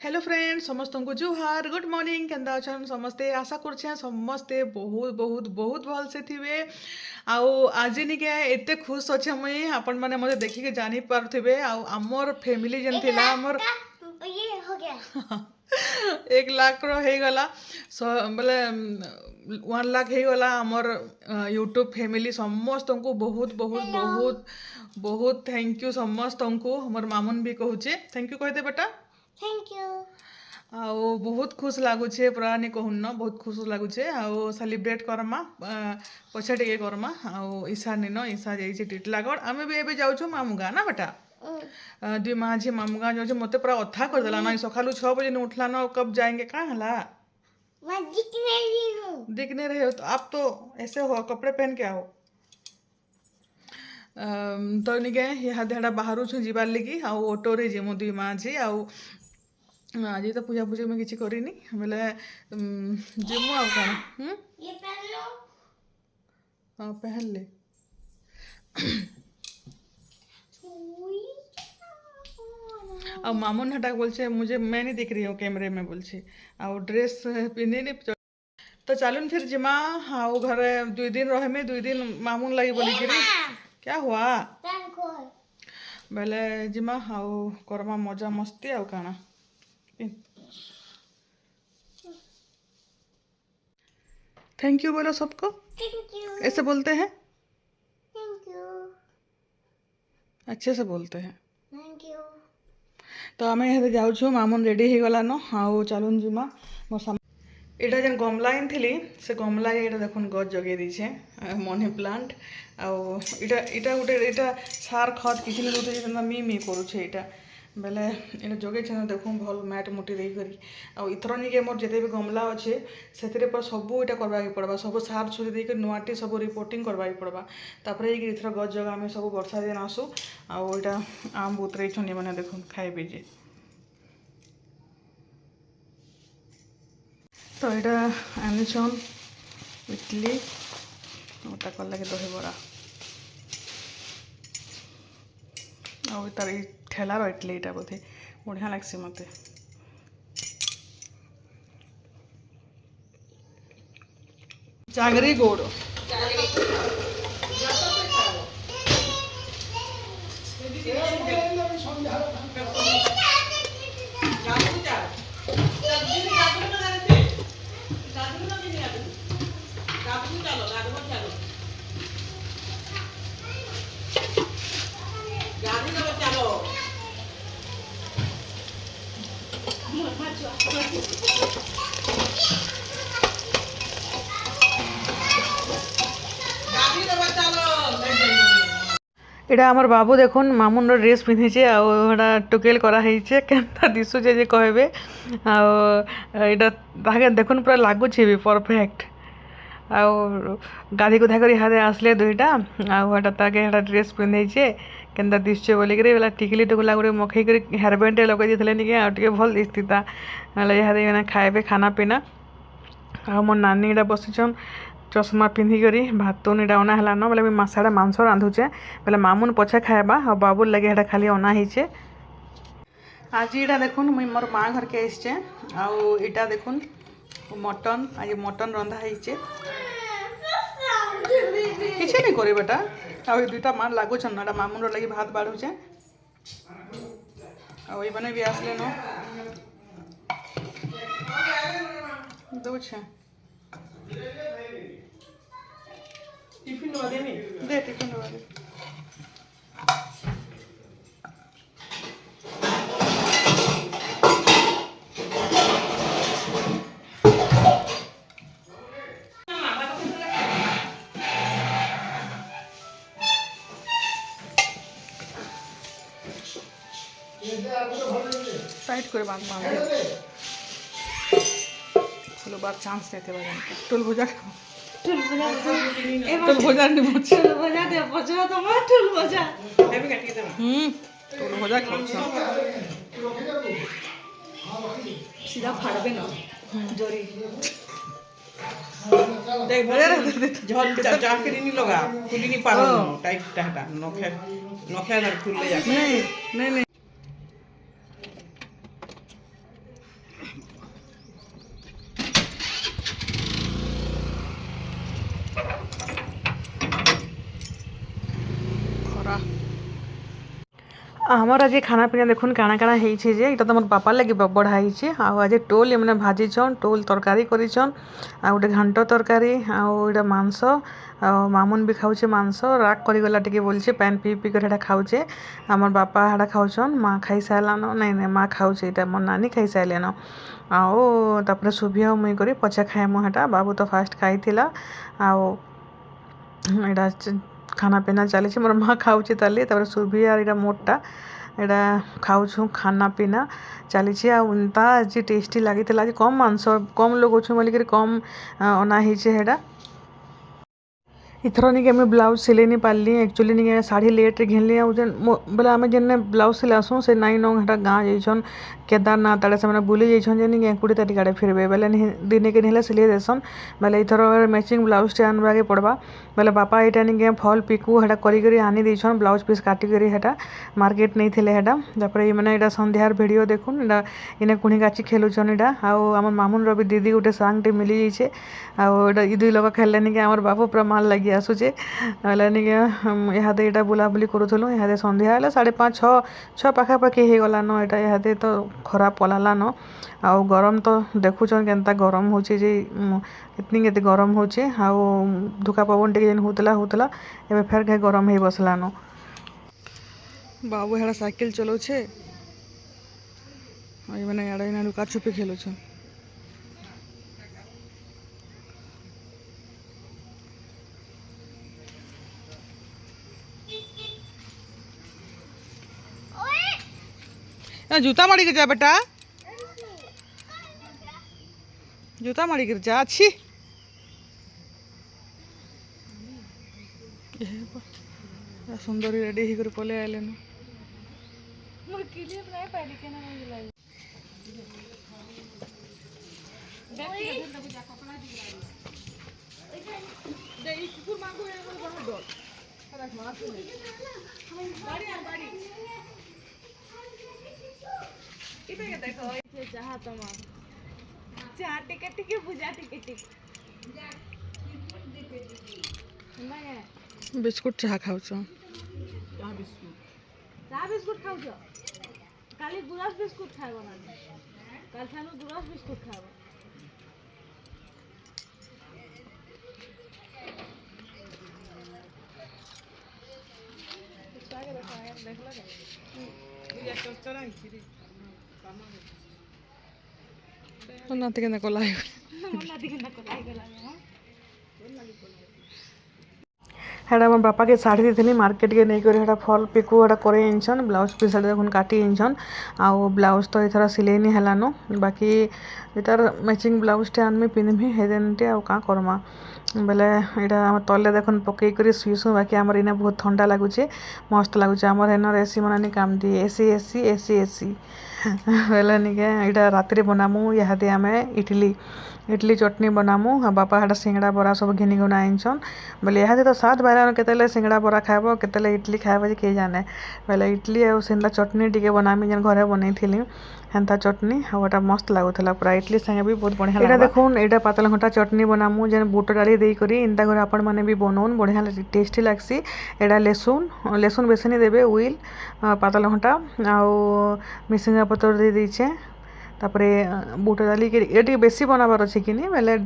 hello friends समस्त को जुहार good morning केंदा अछन समस्ते आशा करछे समस्ते बहुत बहुत बहुत भल से थिबे आउ आज निके एते खुश अच्छे मुई आपण माने मते देखि के जानि पारथिबे आउ हमर फैमिली जन थिला हमर ये हो गया 1 लाख रो हे गला बोले 1 लाख हे गला हमर यूट्यूब फैमिली समस्त को बहुत बहुत बहुत बहुत थैंक यू समस्त को हमर मामुन भी कहूचे थैंक यू कहते बेटा थैंक यू आओ बहुत खुश लगुचे पूरा नहीं कहून बहुत खुश लगुचे आओ सेलिब्रेट करमा पछे टे करमा आओ ईशा निन ईशा जाइए टिटलागढ़ आम भी एबे जाऊँ मामू गाँ ना बेटा दुई माँ झी मामू गाँ जाऊँ मत पूरा अथा करदेला ना सकालू 6 बजे उठला ना कब जाएंगे कहाँ हला मैं दिख नहीं हूँ दिख नहीं रहे हो तो आप तो ऐसे हो कपड़े पहन के आओ तो निके यहाँ देहड़ा बाहर जीवार लगी आउ ऑटो रे जीमु दुई माँ झी आउ आज तो पूजा पूजा में किसी करनी बोले जीमु आउ कौन ये पहन लो हाँ पहन ले अब मामून हटा बोलছে मुझे मैं नहीं दिख रही हूँ कैमरे में बोलছে और ड्रेस पिंधे नहीं तो चालून फिर जिमा हाँ घर 2 दिन रहे में 2 दिन मामून लगी बोली गिरी क्या हुआ बोले जिमा हाँ करमा मजा मस्ती आउ काना थैंक यू बोलो सबको थैंक यू ऐसे बोलते हैं थैंक यू अच्छे से बोलते हैं थैंक यू तो आम यहाँ जाऊँ मामून रेडी हो गलान आउ चलून जिमा मोर एटा जेन गमला थी से गमला ये देखुन गज जगे दीछे मनी प्लांट आउ इटा गोटे इटा सार खत किसी नहीं दौते मी मी करुचे इटा बेले ये जगे देखूँ भल मैट मुटी दे करी आउ इथर निके मोर जिते भी गमला अच्छे से सब इटा करवा पड़वा सब सार सुरी देकर नुआटी सब रिपोर्टिंग करवा पड़वा तापर इथर गज जगह आम सब वर्षा दिन आसू आउ इटा आम उतरे मैंने देखुन खाइबे जे तो यहाँ आनिछन इडली ताकर लगे दही बड़ा और तार ठेलार इडली यहाँ बोधे बढ़िया लगसी मत जागरी गोड़ इटा आमर बाबू देखुन मामुन ड्रेस पिंधिचे आटा टुकेल कराइचे केन्ता दिशुचे जे कहबे आटा देखुन पूरा लगुच भी परफेक्ट आउ गाधी गुधा कर इहादे आसले दुईटा आटा ताके ड्रेस पिंधेचे केन्ता दिशुचे बोलिकी बोला टिकली टुकुला गुड़े मखई कर हेयर बैंड लगे देते निके आगे भल दिखता इहादे खाइबे खाना पीना आ मोर नानी इटा बसीचन चश्मा पिंधिक भातुन इटा अना है बोले मसाड़ा मांस रांधुचे बोले मामुन पछे खाएबा और बाबूर लगे इटा खाली अना ही आज इटा देखुन मुई मोर माँ घर के आसचे आउ इटा देखुन मटन आज मटन रंधा है किसी नहीं करी बेटा आ दुईटा मार लगुन ना मामुन लगे भात बाढ़ुचे आने भी आसले न दौचे टिफिन दे टिफिन दे टाइट करे बांध खुलो बार चांस देते बारे टोल भुजा टोल भुजा नहीं बुझे टुल बजा दे बजा तो मैं टुल बजा मैं भी काट के दे टोल भुजा खाओ सीधा फाड़बे ना जोरी देख भले चाकरी नहीं लगा खुली नहीं पारो टाइट टाटा नखे नखे अगर खुल ले जाके नहीं नहीं नहीं আমার আজ খানা পিনা দেখুন কাଣା কাଣା হয়েছে যে এটা তো আমার বাপার লাগি বড়া হয়েছে আজ টোল এমনি ভাজিছন টোল তরকারি করিছন গোটে ঘাଣ୍ଟ তরকারি এটা মাংস মামুন বি খাউছে মাংস রাগ করিগলা টিকে বলছে প্যান পি পি করে এটা খাউছে আমার বাপা এটা খাউছন মা খাই সারলান নাই নাই মা খাউছে এটা মোর নানি খাই সারলেন তারপরে শুভি মুই করি পଛে খাইমু এটা বাবু তো ফার্স্ট খাইଥିଲା এটা খানা পিনা চালিছে মোর মা খাউছে তাহলে তারপরে শুভি আর এটা মোরটা এটা খাউছু খানা পিনা চালিছে তা যে টেস্টি লাগিଥିଲା যে কম মাংস কম লোক অছু ବୋଲିକିରି କମ୍ ଅନା ହେଇଛେ ହେଟା इथर निके आम ब्लाउज सिले नहीं पार्ली एक्चुअली निके शाढ़ी लेट्रे घिनली बोले आम जेन ब्लाउज सिलासुँ से नाई नंग हटा गाँ जाइछन केदारनाथ आड़े से बुली जाइछन जे निके 20 तारीख आड़े फिरबे बेले दिने के निले सिले देसन बेले इथर मैचिंग ब्लाउज टे आनबाके पड़बा बेले बापा एटा निके फल पिकू हटा करी आनी देछन ब्लाउज पीस काटी करी हटा मार्केट नहीं थिले हटा तापर ये माने एटा संध्यार वीडियो देखुन एटा इने कुणी गाची खेलुछन एटा आम मामुन रवि दीदी गोटे सांग टे मिली जाइछे आटा ई दुई लोग खेलले निके आमर बापू पूरा माल लगी आसुचे बेले निके इहादे एटा बुलाबुली करूथलु इहादे संध्या हेला 5:30 पाखापाखि हो गलान एटा इहादे तो खराब पलालान आउ गरम तो देखुछन केनता गरम होचे जे इतनी केते गरम होचे आउ धुका पवन टे जेन होतला एबे फेर के गरम हे बसलान बाबू हेड़ा साइकिल चलाउछे आई माने याडा इना लुका छुपी खेलुछन जूता माड़ी गिर जा बेटा जूता माड़ी गिर जा अच्छी सुंदर रेडी ही कर पले आइले न मोर क्लिप नहीं पाइली केना नहीं दिलाई देख जा कपड़ा दिलाई दे ई कुकुर मांगो है बोल बहुत डर अरे मार बाड़ी इधर देखो ये चाहा तमाम चाहा टिके बुझा टिके बिस्कुट चाहा खाउछ चाहा बिस्कुट खाउछ काली गुलास बिस्कुट खाइबो ना काल थानो गुलास बिस्कुट खाइबो देखला ये टोस्टर है छिरी नाती के कोलाई हेड़ा मोर बापा के साड़ी देती मार्केट के नहीं कर फल पिकू हेटा करे आनछन ब्लाउज पीस देखुन काटी आनछन आउ ब्लाउज तो इथर सिले नहीं हेलानो बाकी इतार मैचिंग ब्लाउज टे आनमी पिंधमी हेदेनटे आउ का करमा बेले यहाँ तले देखुन पकई कर शुईसु बाकी आमर इना बहुत ठंडा लगुचे मस्त लगुचे आमर एनर एसी मनानी काम दिए एसी एसी एसी एसी बेले निके यहाँ राति बनामु इहादे आम इडली चटनी बनामु बापा हाटा सिंगड़ा बरा सब घिनी गुना आनछन बोले इहादे तो सात बार केतले सिंगड़ा बरा खाइब केतले इडली खाइब जे किए जाने बोले इडली और सेंदा चटनी टिके बनामी जेन घरे बनई हेन्ता चटनी आटा मस्त लगुला पूरा इडली संगे भी बहुत बढ़िया लगा देखुन यहाँ पातल घंटा चटनी बनामु जेन बुट डाली देकर इंता घर आपण मैंने भी बनौन बढ़िया टेस्टी लगसी एटा लेसुन बेसी नहीं देवे उइल पातल घंटा आउ मिसिंगा पतर दे दीचे तापरे बुट डाली के ये बेसी बनाबार अच्छे कि बेले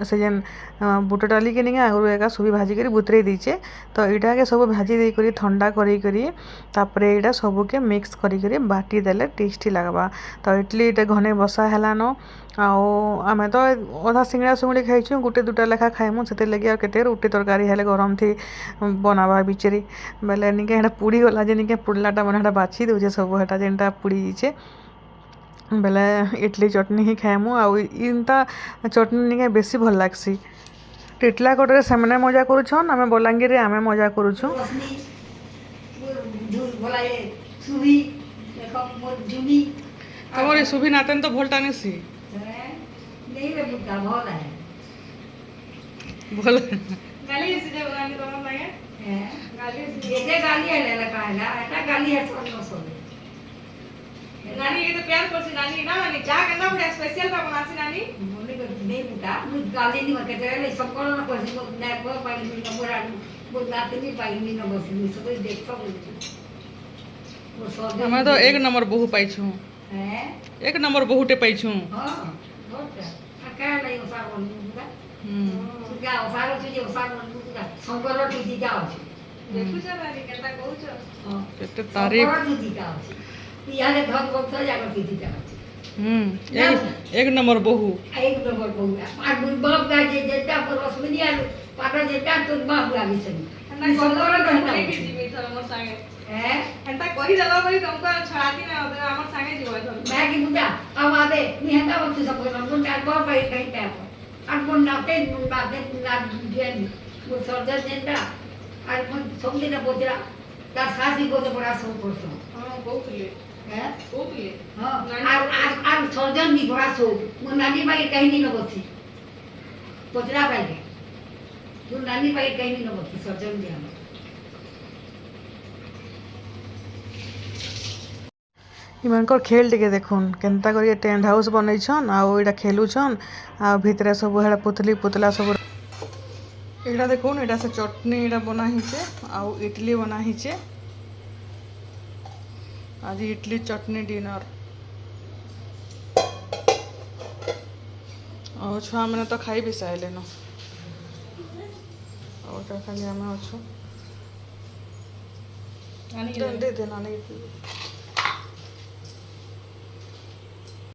से जेन बुट डाली के नहीं आगु एका सब भाजी कर बुतरे दीचे तो यहाँ के सब भाजी देकर ठंडा करी यहाँ सबके मिक्स करी बाटी देले टेस्टी लगवा तो इडली ये घने बसा हेलान आम तो अधा सिंगड़ा सुंगड़ी खाइछु गोटे दुटा लेखा खाइमु से लगे केते रुटी तरकारी हेले गरम थी बनावा बिचरी बेले निके हेटा पुड़ी गला जे निके पुड़लाटा मन बाछी दउचे सब हेटा जेनटा पुड़ी जाइए बेले इडली चटनी ही खाइमु आउता चटनी निके बेसी भल लागसी टिटलागढ़ से मजा करुछन आम बलांगीर आम मजा करुछु तमर सुभी नातेन तो भोलटा नेसी भल गाली से जब गाली तमर लागे गाली से गाली आले लगा है एटा गाली है सब नानी ये तो प्यार करसी नानी ना नानी जा के ना बड़ा स्पेशल बा बनासी नानी बोले नहीं बुटा मुझ गाली नहीं मके तेरे सब कोन ना करसी ना को पाई नहीं ना बोरा वो नाते नहीं पाई नहीं ना बस सब देख सब हमें तो एक नंबर बहु पाइछु एक नंबर बहुटे पाइछु केते तारीफ एक नंबर बहु हेंता कहि देला बरी तुमको छाती ना हमर संगे जीव मैगी बुदा अब आबे मी हेंता वस्तु सब कोन टाइम पर पाई कहीं टाइम আর কোন নাতে না দিয়েন ও সর্দার যেটা আর কোন সঙ্গীটা বজরা তার শাসি বজে পড়া সব করছ হ্যাঁ বহুতলে হ্যাঁ বহুতলে হ্যাঁ আর সর্দার নি পড়া সব মো নানি ভাই কাহিনী ন বসি বজরা পাইলে তু নানি ভাই কাহিনী ন বসি সর্দার নি আমার इमानकर खेल टिके देखुन केन्ता करिए टेंट हाउस बनैछन आउ एटा खेलुछन आ भितरे सब हेड़ा पुतली पुतला सब एटा देखुन एटा से चटनी एटा बना हिचे आउ इडली बना हिचे आज इडली चटनी डिनर और छुआ मैंने तो खाई भी साइले न और खाली आम अच्छु दे दे नानी